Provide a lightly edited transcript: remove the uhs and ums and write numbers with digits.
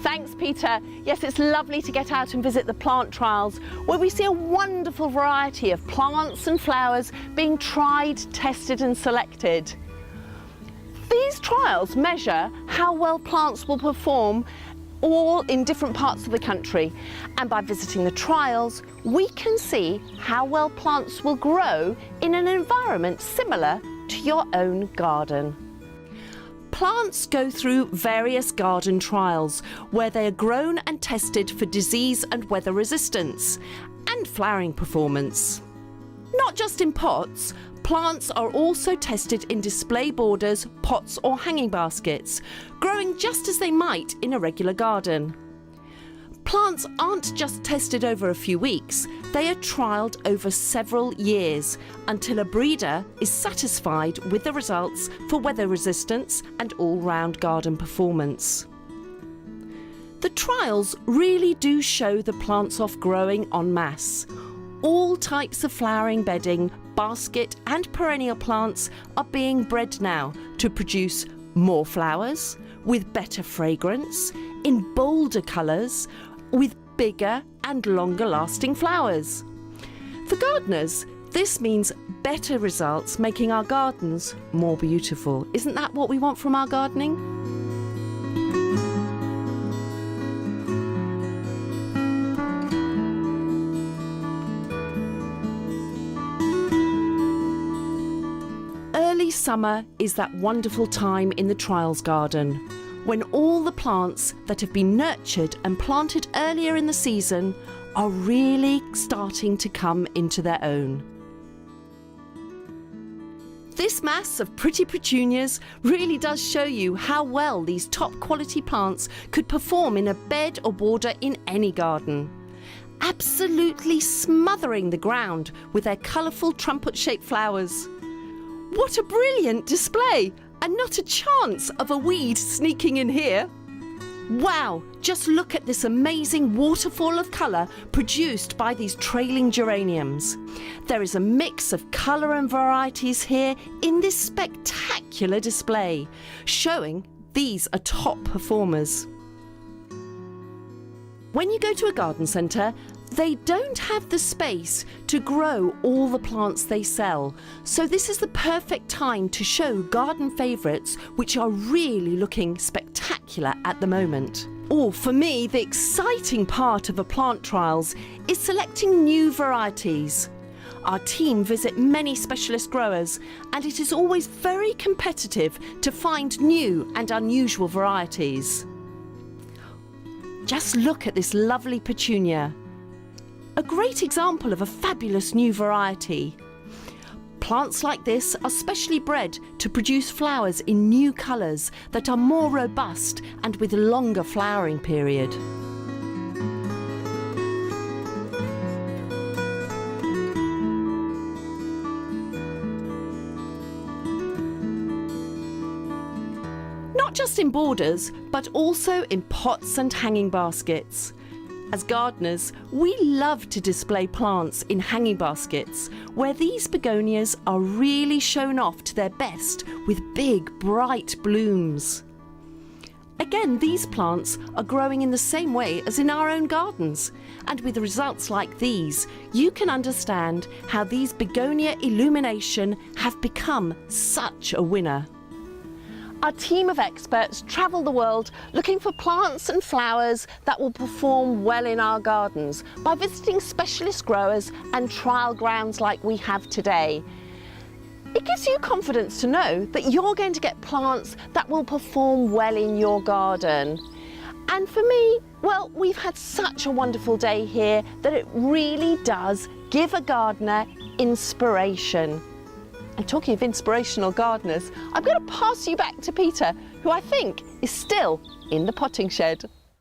Thanks, Peter. Yes, it's lovely to get out and visit the plant trials, where we see a wonderful variety of plants and flowers being tried, tested and selected. These trials measure how well plants will perform all in different parts of the country, and by visiting the trials we can see how well plants will grow in an environment similar to your own garden. Plants go through various garden trials where they are grown and tested for disease and weather resistance and flowering performance. Not just in pots, plants are also tested in display borders, pots or hanging baskets, growing just as they might in a regular garden. Plants aren't just tested over a few weeks, they are trialled over several years until a breeder is satisfied with the results for weather resistance and all-round garden performance. The trials really do show the plants off growing en masse. All types of flowering bedding, basket and perennial plants are being bred now to produce more flowers, with better fragrance, in bolder colours, with bigger and longer lasting flowers. For gardeners, this means better results, making our gardens more beautiful. Isn't that what we want from our gardening? Early summer is that wonderful time in the trials garden, when all the plants that have been nurtured and planted earlier in the season are really starting to come into their own. This mass of pretty petunias really does show you how well these top quality plants could perform in a bed or border in any garden, absolutely smothering the ground with their colourful trumpet-shaped flowers. What a brilliant display! And not a chance of a weed sneaking in here. Wow, just look at this amazing waterfall of colour produced by these trailing geraniums. There is a mix of colour and varieties here in this spectacular display, showing these are top performers. When you go to a garden centre, they don't have the space to grow all the plants they sell, so this is the perfect time to show garden favourites which are really looking spectacular at the moment. Oh, for me, the exciting part of a plant trials is selecting new varieties. Our team visit many specialist growers, and it is always very competitive to find new and unusual varieties. Just look at this lovely petunia. A great example of a fabulous new variety. Plants like this are specially bred to produce flowers in new colours that are more robust and with longer flowering period. Not just in borders, but also in pots and hanging baskets. As gardeners, we love to display plants in hanging baskets, where these begonias are really shown off to their best with big, bright blooms. Again, these plants are growing in the same way as in our own gardens, and with results like these, you can understand how these begonia illumination have become such a winner. Our team of experts travel the world looking for plants and flowers that will perform well in our gardens by visiting specialist growers and trial grounds like we have today. It gives you confidence to know that you're going to get plants that will perform well in your garden. And for me, well, we've had such a wonderful day here that it really does give a gardener inspiration. And talking of inspirational gardeners, I'm going to pass you back to Peter, who I think is still in the potting shed.